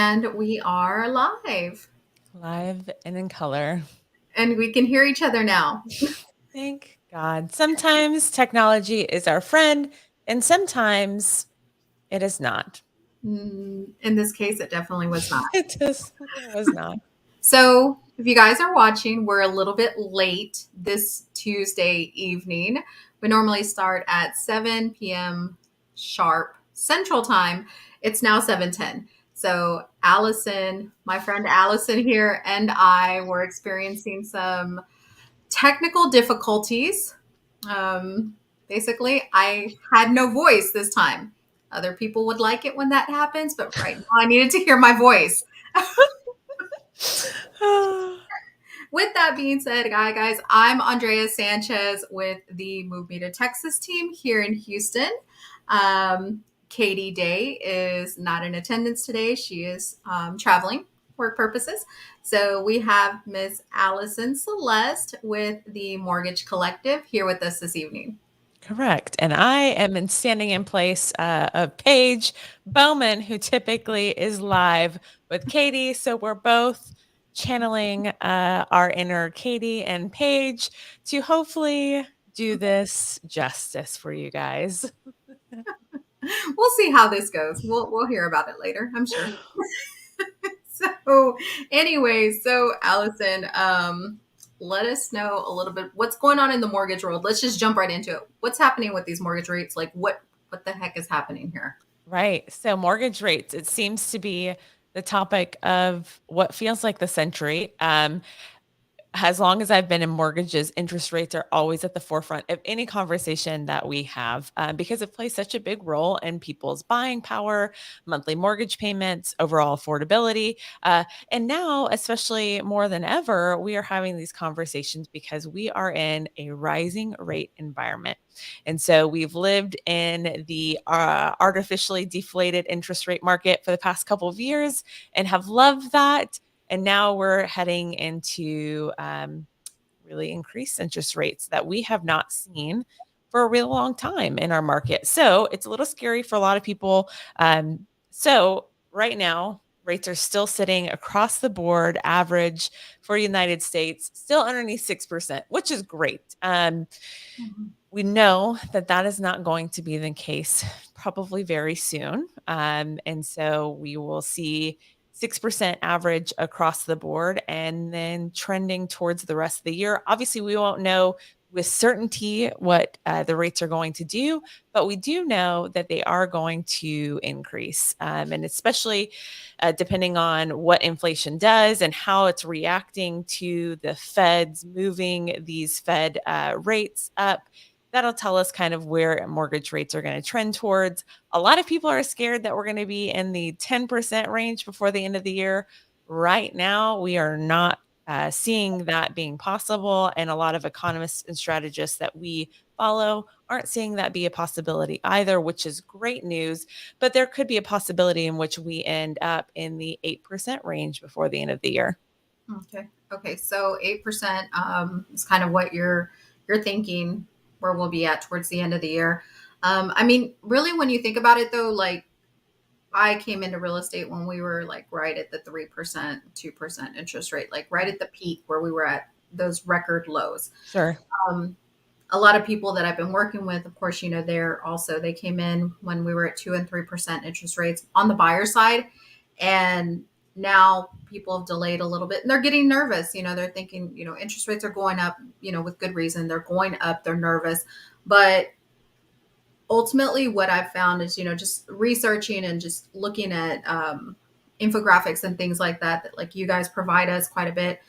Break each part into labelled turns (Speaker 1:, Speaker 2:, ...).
Speaker 1: And we are live
Speaker 2: Live and in color.
Speaker 1: and we can hear each other now.
Speaker 2: Thank God. Sometimes technology is our friend, and sometimes it is not.
Speaker 1: In this case, it definitely was not.
Speaker 2: It was not.
Speaker 1: So, if you guys are watching, we're a little bit late this Tuesday evening. We normally start at 7 p.m. sharp Central Time. It's now 7:10. So, Allison, my friend Allison here, and I were experiencing some technical difficulties. Um, Basically, I had no voice this time. Other people would like it when that happens, but right now I needed to hear my voice. With that being said, guys, I'm Andrea Sanchez with the Move Me to Texas team here in Houston. Katie Day is not in attendance today. She is traveling work purposes. So we have Miss Allison Celeste with the Mortgage Collective here with us this evening.
Speaker 2: Correct. And I am standing in place of Paige Bowman, who typically is live with Katie. So we're both channeling our inner Katie and Paige to hopefully do this justice for you guys.
Speaker 1: We'll see how this goes. We'll hear about it later, I'm sure. So, anyways, so Allison, let us know a little bit what's going on in the mortgage world. Let's just jump right into it. What's happening with these mortgage rates? Like, what the heck is happening here?
Speaker 2: Right. So mortgage rates, it seems to be the topic of what feels like the century. As long as I've been in mortgages, interest rates are always at the forefront of any conversation that we have because it plays such a big role in people's buying power, monthly mortgage payments, overall affordability. And now, especially more than ever, we are having these conversations because we are in a rising rate environment. And so we've lived in the artificially deflated interest rate market for the past couple of years and have loved that. And now we're heading into really increased interest rates that we have not seen for a real long time in our market. So it's a little scary for a lot of people. So right now, rates are still sitting across the board, average for the United States, still underneath 6%, which is great.
Speaker 1: Mhm.
Speaker 2: We know that that is not going to be the case probably very soon. And so we will see 6% average across the board and then trending towards the rest of the year. Obviously, we won't know with certainty what the rates are going to do, but we do know that they are going to increase. And especially depending on what inflation does and how it's reacting to the Fed's moving these Fed rates up, that'll tell us kind of where mortgage rates are going to trend towards. A lot of people are scared that we're going to be in the 10% range before the end of the year. Right now, we are not seeing that being possible. And a lot of economists and strategists that we follow aren't seeing that be a possibility either, which is great news. But there could be a possibility in which we end up in the 8% range before the end of the year.
Speaker 1: Okay. Okay. So 8% is kind of what you're thinking where we'll be at towards the end of the year. I mean, really, when you think about it, though, like I came into real estate when we were like right at the 3%, 2% interest rate, like right at the peak where we were at those record lows.
Speaker 2: Sure.
Speaker 1: Um, a lot of people that I've been working with, of course, they came in when we were at 2 and 3% interest rates on the buyer side. And now people have delayed a little bit and they're getting nervous. They're thinking, interest rates are going up, with good reason. They're going up, they're nervous. But ultimately what I've found is, just researching and just looking at infographics and things like that like you guys provide us quite a bit.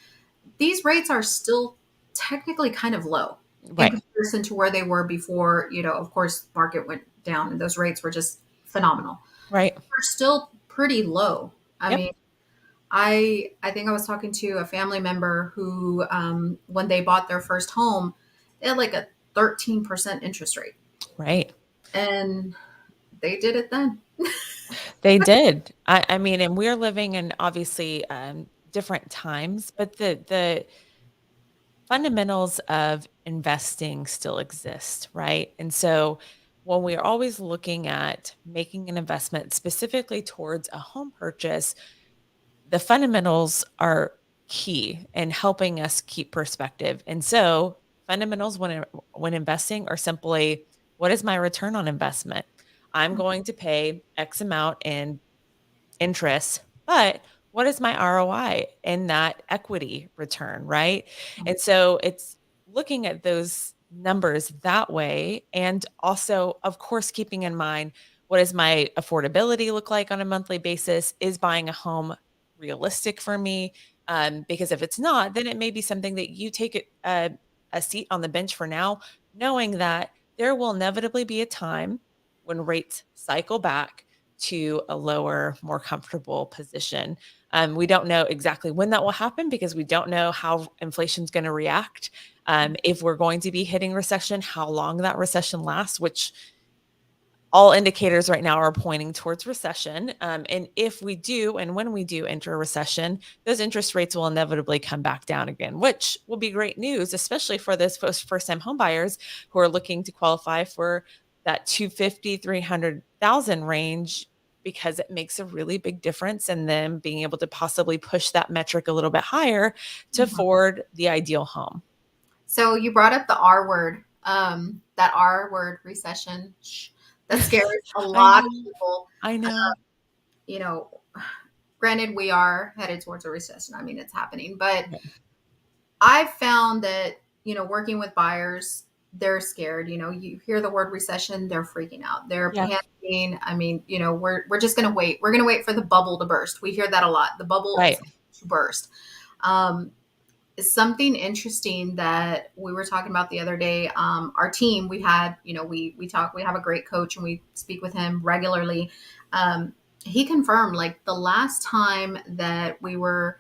Speaker 1: These rates are still technically kind of low in
Speaker 2: Right.
Speaker 1: comparison to where they were before, of course, market went down and those rates were just phenomenal.
Speaker 2: Right.
Speaker 1: They're still pretty low. I
Speaker 2: Yep.
Speaker 1: mean, I think I was talking to a family member who, when they bought their first home, they had like a 13% interest rate.
Speaker 2: Right.
Speaker 1: And they did it then.
Speaker 2: They did. I mean, and we're living in obviously different times, but the fundamentals of investing still exist, right? And so when we're always looking at making an investment specifically towards a home purchase, the fundamentals are key in helping us keep perspective. And so fundamentals when investing are simply, what is my return on investment? I'm going to pay X amount in interest, but what is my ROI in that equity return, right?
Speaker 1: Mhm.
Speaker 2: And so it's looking at those numbers that way. And also, of course, keeping in mind, what does my affordability look like on a monthly basis? Is buying a home realistic for me? Because if it's not, then it may be something that you take a seat on the bench for now, knowing that there will inevitably be a time when rates cycle back to a lower, more comfortable position. We don't know exactly when that will happen because we don't know how inflation's going to react. If we're going to be hitting recession, how long that recession lasts, which all indicators right now are pointing towards recession. And if we do, and when we do enter a recession, those interest rates will inevitably come back down again, which will be great news, especially for those first-time home buyers who are looking to qualify for that 250, 300,000 range, because it makes a really big difference in them being able to possibly push that metric a little bit higher to
Speaker 1: Mhm.
Speaker 2: afford the ideal home.
Speaker 1: So you brought up the R word, that R word, recession. That scares a
Speaker 2: I
Speaker 1: lot of
Speaker 2: know.
Speaker 1: people.
Speaker 2: I know.
Speaker 1: You know, granted, we are headed towards a recession. I mean, it's happening, but
Speaker 2: Yeah.
Speaker 1: I've found that, working with buyers, they're scared. You hear the word recession, they're freaking out. They're
Speaker 2: Yeah.
Speaker 1: panicking. I mean, we're just going to wait. We're going to wait for the bubble to burst. We hear that a lot. The bubble is
Speaker 2: Right.
Speaker 1: to burst. Um, Something interesting that we were talking about the other day. Our team, we had, we talk. We have a great coach, and we speak with him regularly. Um, he confirmed, like, the last time that we were,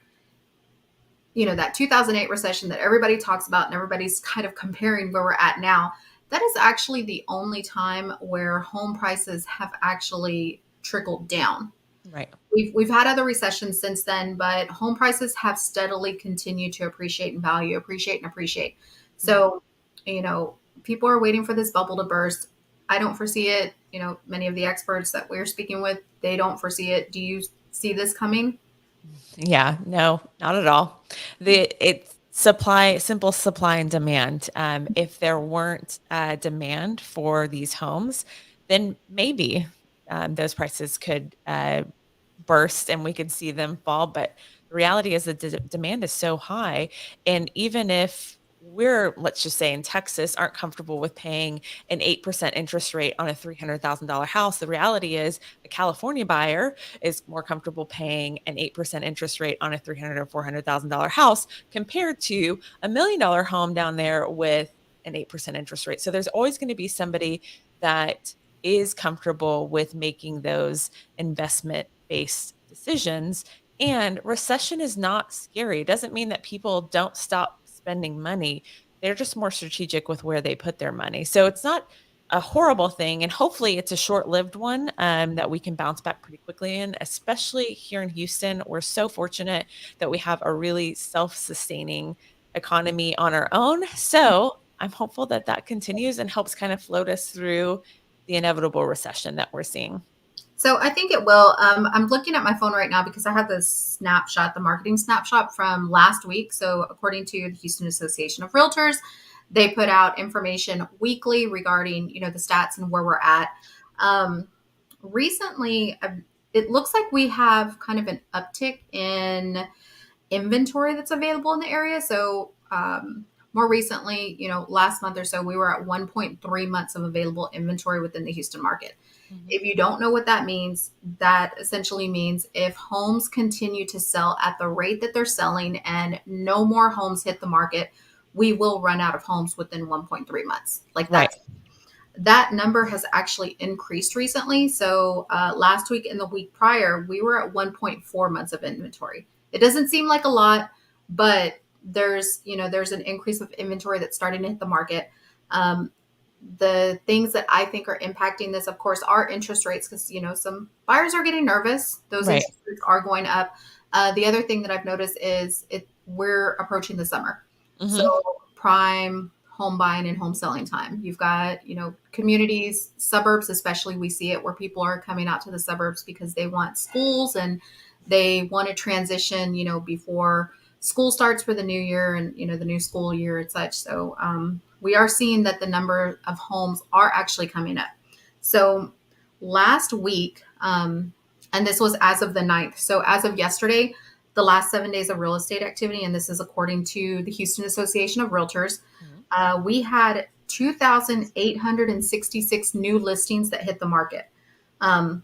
Speaker 1: that 2008 recession that everybody talks about and everybody's kind of comparing where we're at now, that is actually the only time where home prices have actually trickled down.
Speaker 2: Right.
Speaker 1: We've had other recessions since then, but home prices have steadily continued to appreciate in value, appreciate and appreciate.
Speaker 2: Mhm.
Speaker 1: So, you know, people are waiting for this bubble to burst. I don't foresee it. Many of the experts that we're speaking with, they don't foresee it. Do you see this coming?
Speaker 2: Yeah, no, not at all. It's simple supply and demand. If there weren't demand for these homes, then maybe those prices could burst and we could see them fall. But the reality is that the demand is so high. And even if we're, let's just say in Texas, aren't comfortable with paying an 8% interest rate on a $300,000 house, the reality is a California buyer is more comfortable paying an 8% interest rate on a $300,000 or $400,000 house compared to $1 million home down there with an 8% interest rate. So there's always going to be somebody that is comfortable with making those investment based decisions. And recession is not scary. It doesn't mean that people don't stop spending money. They're just more strategic with where they put their money. So it's not a horrible thing. And hopefully it's a short lived one that we can bounce back pretty quickly in, especially here in Houston. We're so fortunate that we have a really self sustaining economy on our own. So I'm hopeful that that continues and helps kind of float us through the inevitable recession that we're seeing.
Speaker 1: So I think it will. I'm looking at my phone right now because I have the snapshot, the marketing snapshot from last week. So according to the Houston Association of Realtors, they put out information weekly regarding, the stats and where we're at. Um, Recently, it looks like we have kind of an uptick in inventory that's available in the area. So more recently, last month or so, we were at 1.3 months of available inventory within the Houston market.
Speaker 2: Mhm.
Speaker 1: If you don't know what that means, that essentially means if homes continue to sell at the rate that they're selling and no more homes hit the market, we will run out of homes within 1.3 months. Like,
Speaker 2: Right.
Speaker 1: that number has actually increased recently. So last week and the week prior, we were at 1.4 months of inventory. It doesn't seem like a lot, but there's an increase of inventory that's starting to hit the market. Um, the things that I think are impacting this, of course, are interest rates, because some buyers are getting nervous. Those
Speaker 2: Right.
Speaker 1: interest rates are going up. The other thing that I've noticed is we're approaching the summer, so
Speaker 2: Mhm.
Speaker 1: prime home buying and home selling time. You've got communities, suburbs, especially we see it where people are coming out to the suburbs because they want schools and They want to transition, before school starts for the new year and, the new school year and such. So we are seeing that the number of homes are actually coming up. So last week, and this was as of the 9th. So as of yesterday, the last 7 days of real estate activity, and this is according to the Houston Association of Realtors,
Speaker 2: Mhm.
Speaker 1: we had 2,866 new listings that hit the market. Um,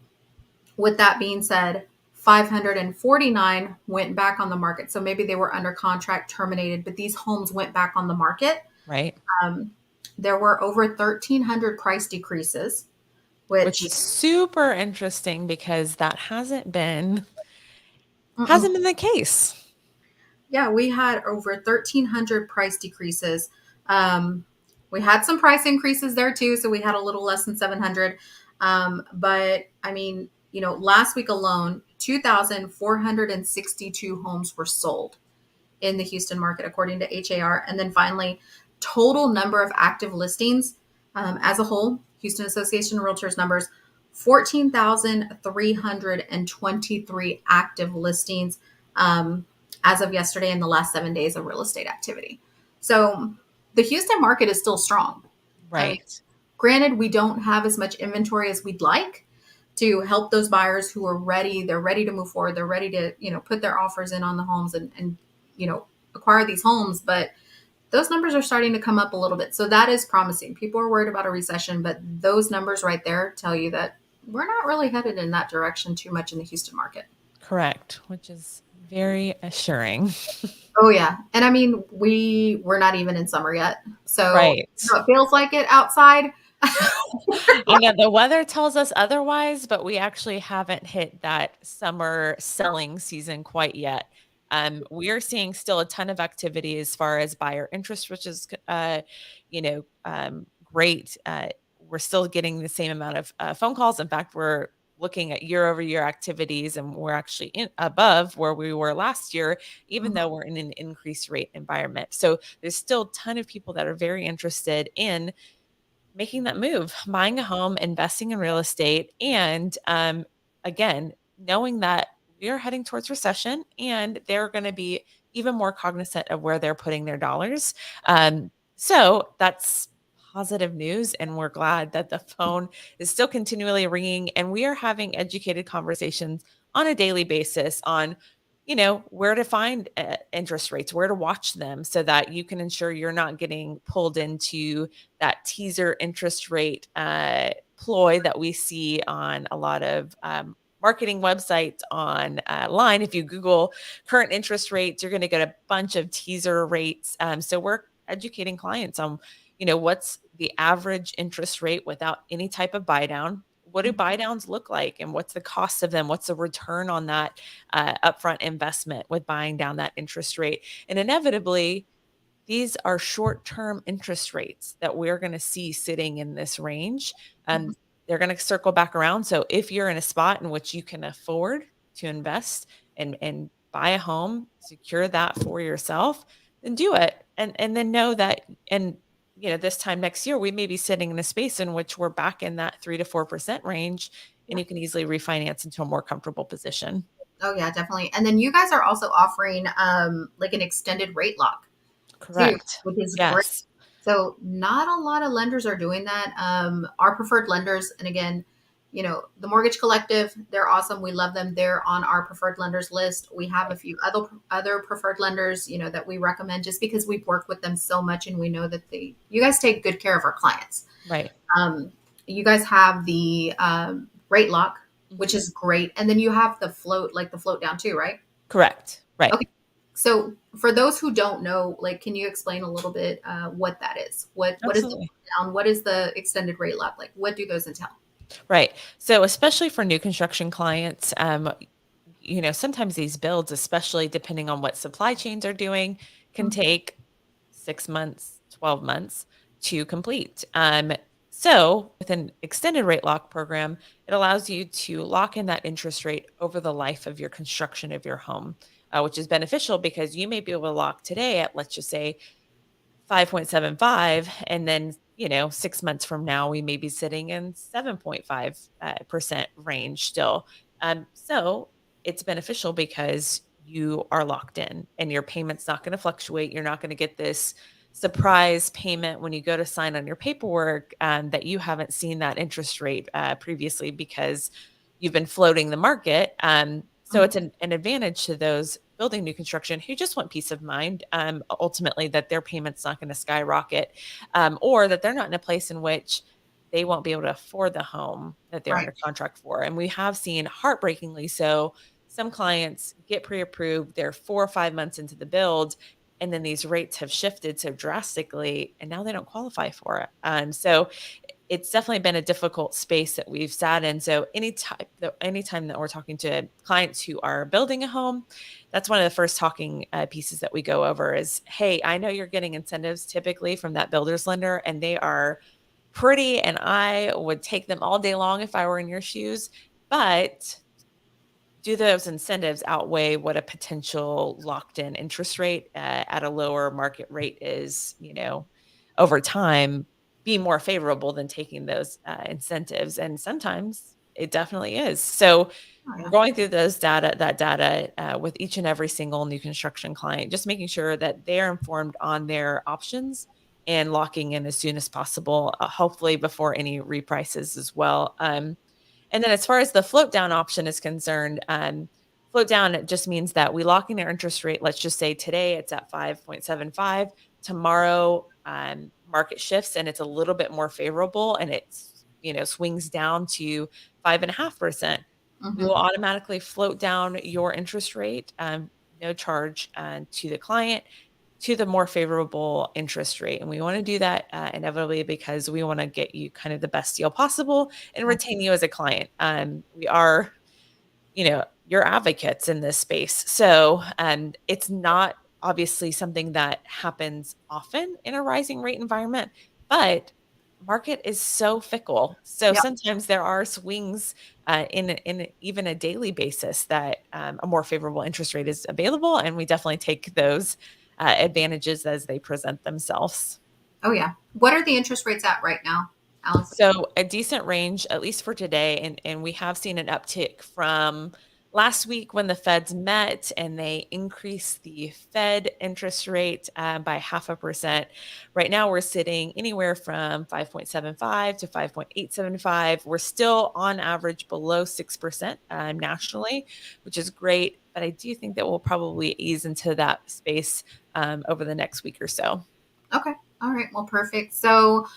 Speaker 1: with that being said, 549 went back on the market. So maybe they were under contract, terminated, but these homes went back on the market.
Speaker 2: Right.
Speaker 1: Um, there were over 1,300 price decreases,
Speaker 2: Which
Speaker 1: which
Speaker 2: is super interesting because that
Speaker 1: mm-mm.
Speaker 2: hasn't been the case.
Speaker 1: Yeah, we had over 1,300 price decreases. Um, we had some price increases there too, so we had a little less than 700. But I mean, last week alone, 2,462 homes were sold in the Houston market, according to HAR. And then finally, total number of active listings as a whole, Houston Association of Realtors numbers, 14,323 active listings as of yesterday in the last 7 days of real estate activity. So the Houston market is still strong. I mean,
Speaker 2: Right.
Speaker 1: granted, we don't have as much inventory as we'd like to help those buyers who are ready. They're ready to move forward. They're ready to, put their offers in on the homes and acquire these homes. But those numbers are starting to come up a little bit. So that is promising. People are worried about a recession, but those numbers right there tell you that we're not really headed in that direction too much in the Houston market.
Speaker 2: Correct. Which is very assuring.
Speaker 1: Oh yeah. And I mean, we're not even in summer yet. So
Speaker 2: Right.
Speaker 1: it feels like it outside.
Speaker 2: I know the weather tells us otherwise, but we actually haven't hit that summer selling season quite yet. We are seeing still a ton of activity as far as buyer interest, which is, great. We're still getting the same amount of phone calls. In fact, we're looking at year over year activities, and we're actually above where we were last year, even
Speaker 1: Mhm.
Speaker 2: though we're in an increased rate environment. So there's still a ton of people that are very interested in making that move, buying a home, investing in real estate, and again, knowing that we are heading towards recession and they're going to be even more cognizant of where they're putting their dollars. So that's positive news. And we're glad that the phone is still continually ringing and we are having educated conversations on a daily basis on where to find interest rates, where to watch them so that you can ensure you're not getting pulled into that teaser interest rate ploy that we see on a lot of marketing websites online. If you Google current interest rates, you're going to get a bunch of teaser rates. So we're educating clients on, what's the average interest rate without any type of buy down. What do buy downs look like, and what's the cost of them? What's the return on that upfront investment with buying down that interest rate? And inevitably, these are short-term interest rates that we're going to see sitting in this range.
Speaker 1: Mhm.
Speaker 2: They're going to circle back around. So if you're in a spot in which you can afford to invest and buy a home, secure that for yourself, then do it. And then know that and this time next year we may be sitting in a space in which we're back in that 3 to 4% range and
Speaker 1: Yeah.
Speaker 2: you can easily refinance into a more comfortable position.
Speaker 1: Oh yeah, definitely. And then you guys are also offering like an extended rate lock too,
Speaker 2: Correct.
Speaker 1: which is great.
Speaker 2: Yes.
Speaker 1: So not a lot of lenders are doing that. Our preferred lenders, and again, the Mortgage Collective, they're awesome. We love them. They're on our preferred lenders list. We have a few other preferred lenders, that we recommend just because we've worked with them so much and we know that you guys take good care of our clients.
Speaker 2: Right.
Speaker 1: Um, you guys have the rate lock, which
Speaker 2: Mhm.
Speaker 1: is great, and then you have the float, like the float down too, right?
Speaker 2: Correct. Right.
Speaker 1: Okay. So for those who don't know, like, can you explain a little bit what that is? What is the
Speaker 2: Absolutely.
Speaker 1: down? What is the extended rate lock? Like, what do those entail?
Speaker 2: Right. So especially for new construction clients, sometimes these builds, especially depending on what supply chains are doing, can
Speaker 1: Mhm.
Speaker 2: take 6 months, 12 months to complete. So with an extended rate lock program, it allows you to lock in that interest rate over the life of your construction of your home, which is beneficial because you may be able to lock today at, let's just say, 5.75, and then 6 months from now we may be sitting in 7.5% range still. So it's beneficial because you are locked in and your payment's not going to fluctuate. You're not going to get this surprise payment when you go to sign on your paperwork that you haven't seen that interest rate previously because you've been floating the market. So
Speaker 1: Mhm.
Speaker 2: it's an advantage to those building new construction who just want peace of mind, ultimately, that their payment's not going to skyrocket, or that they're not in a place in which they won't be able to afford the home that they're
Speaker 1: Right.
Speaker 2: under contract for. And we have seen heartbreakingly so some clients get pre-approved, they're 4 or 5 months into the build, and then these rates have shifted so drastically, and now they don't qualify for it. So it's definitely been a difficult space that we've sat in. So anytime that we're talking to clients who are building a home, that's one of the first talking pieces that we go over is, hey, I know you're getting incentives typically from that builder's lender, and they are pretty, and I would take them all day long if I were in your shoes. But do those incentives outweigh what a potential locked in interest rate at a lower market rate is, over time, be more favorable than taking those incentives? And sometimes it definitely is. So
Speaker 1: Oh,
Speaker 2: we're
Speaker 1: yeah.
Speaker 2: going through that data with each and every single new construction client, just making sure that they're informed on their options and locking in as soon as possible, hopefully before any reprices as well. And then as far as the float down option is concerned, float down, it just means that we lock in our interest rate. Let's just say today it's at 5.75. Tomorrow, market shifts and it's a little bit more favorable and it's, swings down to 5.5%. We
Speaker 1: Hmm.
Speaker 2: will automatically float down your interest rate, no charge to the client, to the more favorable interest rate. And we want to do that inevitably because we want to get you kind of the best deal possible and retain you as a client. We are, your advocates in this space. So it's not obviously something that happens often in a rising rate environment, but market is so fickle. So
Speaker 1: Yep.
Speaker 2: sometimes there are swings in even a daily basis that a more favorable interest rate is available, and we definitely take those advantages as they present themselves.
Speaker 1: Oh, yeah. What are the interest rates at right now, Allison?
Speaker 2: So a decent range, at least for today, and we have seen an uptick from last week when the Feds met and they increased the Fed interest rate by 0.5%. Right now, we're sitting anywhere from 5.75 to 5.875. We're still on average below 6% nationally, which is great. But I do think that we'll probably ease into that space over the next week or so.
Speaker 1: Okay. All right. Well, perfect. So,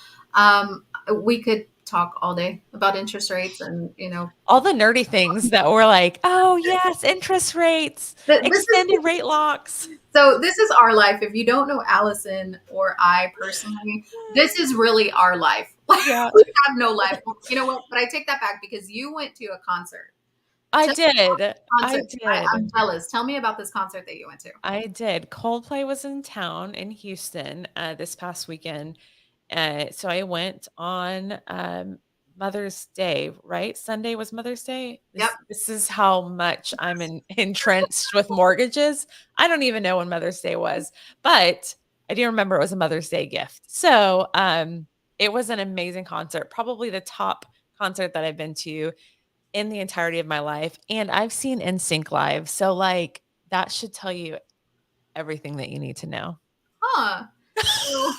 Speaker 1: we could talk all day about interest rates and,
Speaker 2: All the nerdy things that were like, "Oh, yes, interest rates,
Speaker 1: this is
Speaker 2: extended rate locks."
Speaker 1: so this is our life. If you don't know Allison or I personally, this is really our life.
Speaker 2: Yeah,
Speaker 1: We have no life. You know what? But I take that back because you went to a concert.
Speaker 2: I
Speaker 1: Tell me
Speaker 2: did.
Speaker 1: about the
Speaker 2: I
Speaker 1: concert. I'm
Speaker 2: did.
Speaker 1: jealous. Tell me about this concert that you went to.
Speaker 2: I did. Coldplay was in town in Houston, this past weekend. So I went on, Mother's Day, right? Sunday was Mother's Day.
Speaker 1: Yep.
Speaker 2: This is how much I'm entrenched with mortgages. I don't even know when Mother's Day was, but I do remember it was a Mother's Day gift. So, it was an amazing concert, probably the top concert that I've been to in the entirety of my life, and I've seen NSYNC live. So, like, that should tell you everything that you need to know.
Speaker 1: Huh. So,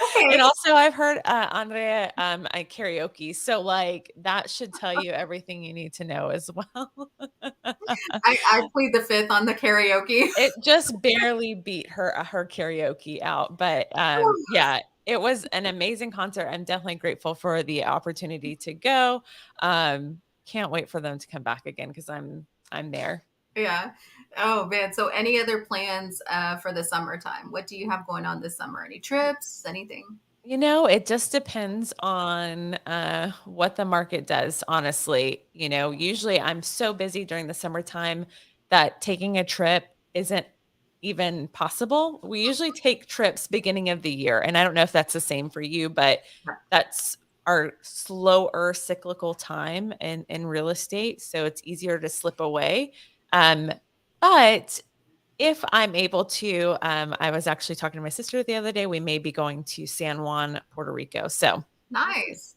Speaker 1: okay.
Speaker 2: And also I've heard, Andrea, at karaoke, so, like, that should tell you everything you need to know as well.
Speaker 1: I plead the fifth on the karaoke.
Speaker 2: It just barely beat her karaoke out, but, yeah, it was an amazing concert. I'm definitely grateful for the opportunity to go. Can't wait for them to come back again because I'm there.
Speaker 1: Yeah. Oh man. So any other plans for the summertime? What do you have going on this summer? Any trips? Anything?
Speaker 2: It just depends on what the market does, honestly. Usually I'm so busy during the summertime that taking a trip isn't even possible. We usually take trips beginning of the year. And I don't know if that's the same for you, but that's our slower cyclical time in real estate. So it's easier to slip away. Um, but if I'm able to, I was actually talking to my sister the other day. We may be going to San Juan, Puerto Rico. So we'll see.
Speaker 1: Nice.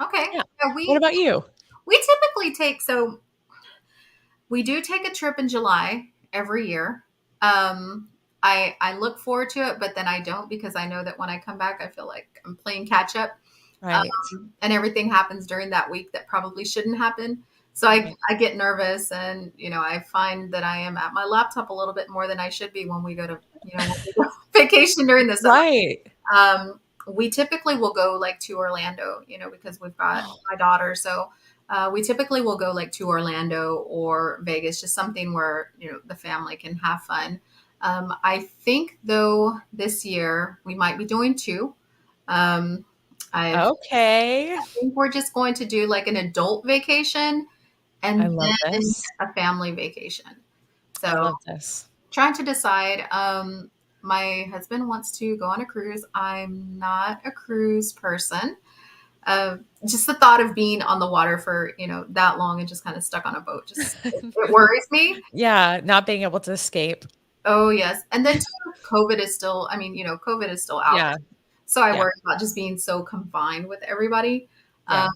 Speaker 1: Okay.
Speaker 2: Yeah.
Speaker 1: Yeah,
Speaker 2: What about you?
Speaker 1: we typically take so We do take a trip in July every year. Um, I look forward to it, but then I don't because I know that when I come back, I feel like I'm playing catch up,
Speaker 2: Right.
Speaker 1: and everything happens during that week that probably shouldn't happen. So
Speaker 2: Right.
Speaker 1: I get nervous, and I find that I am at my laptop a little bit more than I should be when we go to when we go vacation during the summer.
Speaker 2: Right.
Speaker 1: We typically will go like to Orlando, because we've got my daughter. So we typically will go like to Orlando or Vegas, just something where, the family can have fun. I think though this year we might be doing two. Um, I
Speaker 2: Okay.
Speaker 1: think we're just going to do like an adult vacation
Speaker 2: I
Speaker 1: and
Speaker 2: love
Speaker 1: then
Speaker 2: this.
Speaker 1: a family vacation.
Speaker 2: I
Speaker 1: So
Speaker 2: love this.
Speaker 1: trying to decide. My husband wants to go on a cruise. I'm not a cruise person. Just the thought of being on the water for that long and just kind of stuck on a boat it worries me.
Speaker 2: Yeah, not being able to escape.
Speaker 1: Oh yes, and then too, COVID is still. I mean, COVID is still out
Speaker 2: Yeah.
Speaker 1: there, so I
Speaker 2: Yeah.
Speaker 1: worry about just being so confined with everybody.
Speaker 2: Yeah.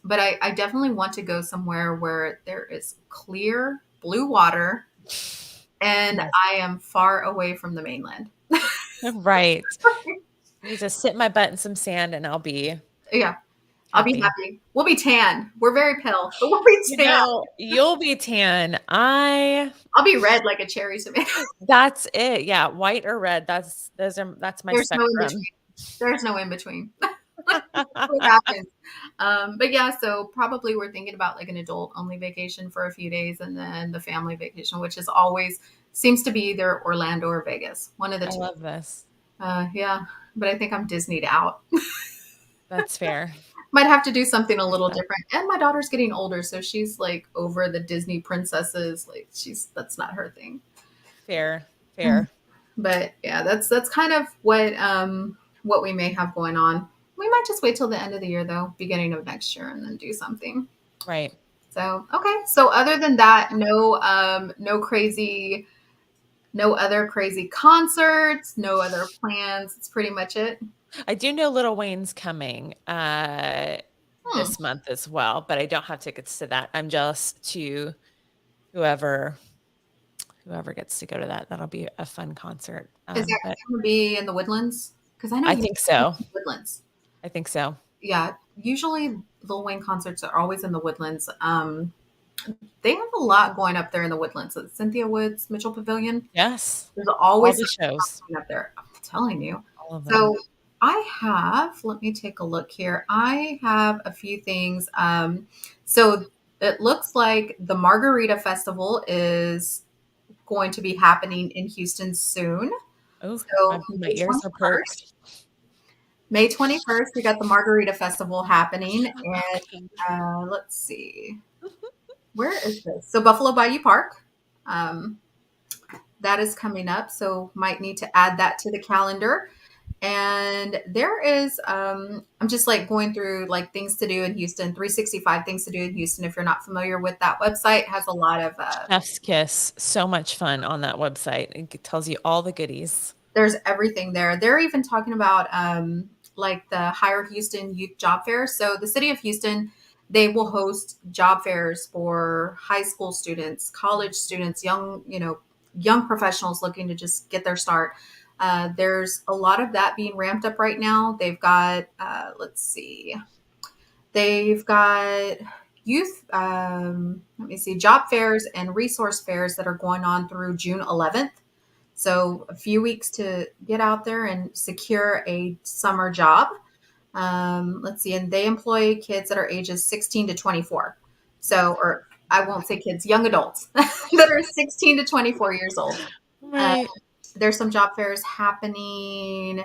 Speaker 1: But I definitely want to go somewhere where there is clear blue water and
Speaker 2: Yes.
Speaker 1: I am far away from the mainland.
Speaker 2: Right. I need to sit my butt in some sand and I'll be
Speaker 1: Yeah, I'll be
Speaker 2: happy.
Speaker 1: happy. We'll be tan. We're very pale, but we'll be tan.
Speaker 2: You'll be tan.
Speaker 1: I'll be red like a cherry tomato.
Speaker 2: That's it. Yeah, white or red. That's my
Speaker 1: There's no in
Speaker 2: spectrum.
Speaker 1: between. There's no in between. What happens? But yeah, so probably we're thinking about like an adult only vacation for a few days and then the family vacation, which is always seems to be either Orlando or Vegas, one of the
Speaker 2: I
Speaker 1: two.
Speaker 2: love this.
Speaker 1: Yeah, but I think I'm Disneyed out.
Speaker 2: That's fair.
Speaker 1: Might have to do something a little
Speaker 2: That-
Speaker 1: different. And my daughter's getting older, so she's like over the Disney princesses. Like that's not her thing.
Speaker 2: Fair. Fair.
Speaker 1: But yeah, that's kind of what we may have going on. We might just wait till the end of the year though, beginning of next year, and then do something.
Speaker 2: Right.
Speaker 1: So okay. So other than that, no other crazy concerts, no other plans. It's pretty much it.
Speaker 2: I do know Little Wayne's coming
Speaker 1: Hmm.
Speaker 2: this month as well, but I don't have tickets to that. I'm jealous to whoever gets to go to that. That'll be a fun concert.
Speaker 1: Is that
Speaker 2: But
Speaker 1: going to be in the Woodlands? Because I know
Speaker 2: I
Speaker 1: you
Speaker 2: think so.
Speaker 1: in Woodlands.
Speaker 2: I think so.
Speaker 1: Yeah, usually Lil Wayne concerts are always in the Woodlands. They have a lot going up there in the Woodlands. At Cynthia Woods Mitchell Pavilion.
Speaker 2: Yes.
Speaker 1: There's
Speaker 2: All
Speaker 1: always
Speaker 2: the shows.
Speaker 1: something up there. I'm telling you.
Speaker 2: All of them.
Speaker 1: So let me take a look here. I have a few things. So it looks like the Margarita Festival is going to be happening in Houston soon.
Speaker 2: Oh,
Speaker 1: So
Speaker 2: my ears are perked.
Speaker 1: May 21st, we got the Margarita Festival happening. And let's see, where is this? So Buffalo Bayou Park. Um, that is coming up. So might need to add that to the calendar. And there is, I'm just like going through like things to do in Houston, 365 things to do in Houston. If you're not familiar with that website, it has a lot of,
Speaker 2: Chef's Kiss. So much fun on that website. It tells you all the goodies.
Speaker 1: there's everything there. They're even talking about like the Hire Houston Youth Job Fair. So the city of Houston, they will host job fairs for high school students, college students, young professionals looking to just get their start. There's a lot of that being ramped up right now. They've got, let's see, they've got youth, let me see, job fairs and resource fairs that are going on through June 11th. So a few weeks to get out there and secure a summer job. Let's see, and they employ kids that are ages 16 to 24. So, or I won't say kids, young adults that are 16 to 24 years old. Uh,
Speaker 2: Right.
Speaker 1: there's some job fairs happening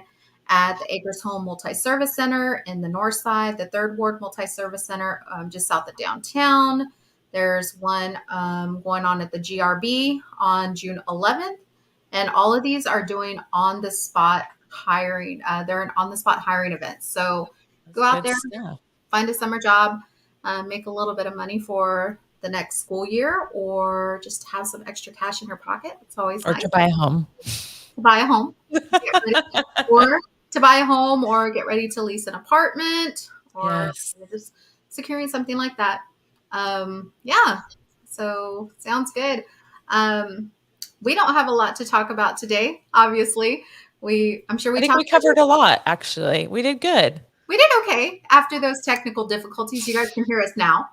Speaker 1: at the Acres Home Multi-Service Center in the north side, the Third Ward Multi-Service Center just south of downtown. There's one going on at the GRB on June 11th. And all of these are doing on the spot hiring. They're an on the spot hiring events. So
Speaker 2: That's
Speaker 1: go out
Speaker 2: good
Speaker 1: there,
Speaker 2: stuff.
Speaker 1: find a summer job, make a little bit of money for the next school year, or just have some extra cash in your pocket. It's always
Speaker 2: Or
Speaker 1: nice
Speaker 2: to buy a home.
Speaker 1: to buy a home, get ready, or to buy a home, or get ready to lease an apartment, or
Speaker 2: Yes.
Speaker 1: just securing something like that. Yeah. So sounds good. Um, we don't have a lot to talk about today. Obviously, I'm sure
Speaker 2: I
Speaker 1: we
Speaker 2: think we
Speaker 1: talked.
Speaker 2: covered a lot, actually. We did good.
Speaker 1: We did okay after those technical difficulties. You guys can hear us now.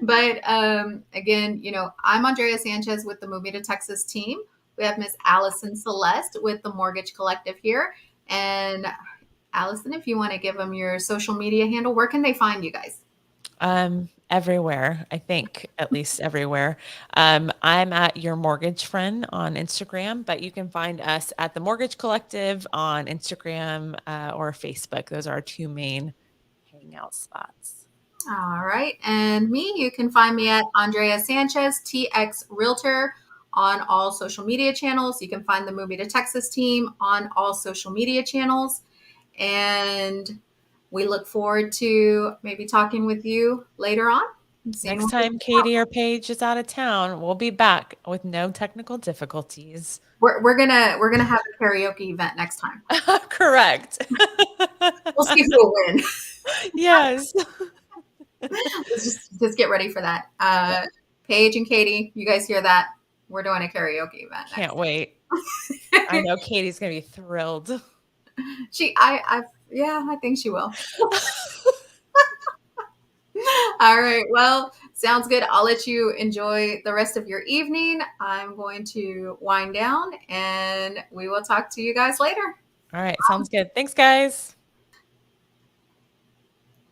Speaker 1: But again, I'm Andrea Sanchez with the Movie to Texas team. We have Miss Allison Celeste with the Mortgage Collective here. And Allison, if you want to give them your social media handle, where can they find you guys?
Speaker 2: Everywhere, I think, at least everywhere. I'm at Your Mortgage Friend on Instagram, but you can find us at the Mortgage Collective on Instagram or Facebook. Those are our two main hangout spots.
Speaker 1: All right. And me, you can find me at Andrea Sanchez, TX Realtor, on all social media channels. You can find the Movie to Texas team on all social media channels. And we look forward to maybe talking with you later on and seeing
Speaker 2: Next
Speaker 1: what
Speaker 2: time Katie or Paige is out of town, we'll be back with no technical difficulties.
Speaker 1: we're gonna have a karaoke event next time.
Speaker 2: Correct.
Speaker 1: We'll see who will win.
Speaker 2: Yes.
Speaker 1: Let's just get ready for that.
Speaker 2: Yeah,
Speaker 1: Paige and Katie, you guys hear that? We're doing a karaoke event
Speaker 2: can't
Speaker 1: next.
Speaker 2: wait. I know Katie's gonna be thrilled.
Speaker 1: Yeah, I think she will. All right. Well, sounds good. I'll let you enjoy the rest of your evening. I'm going to wind down and we will talk to you guys later.
Speaker 2: All right, sounds good. Thanks, guys.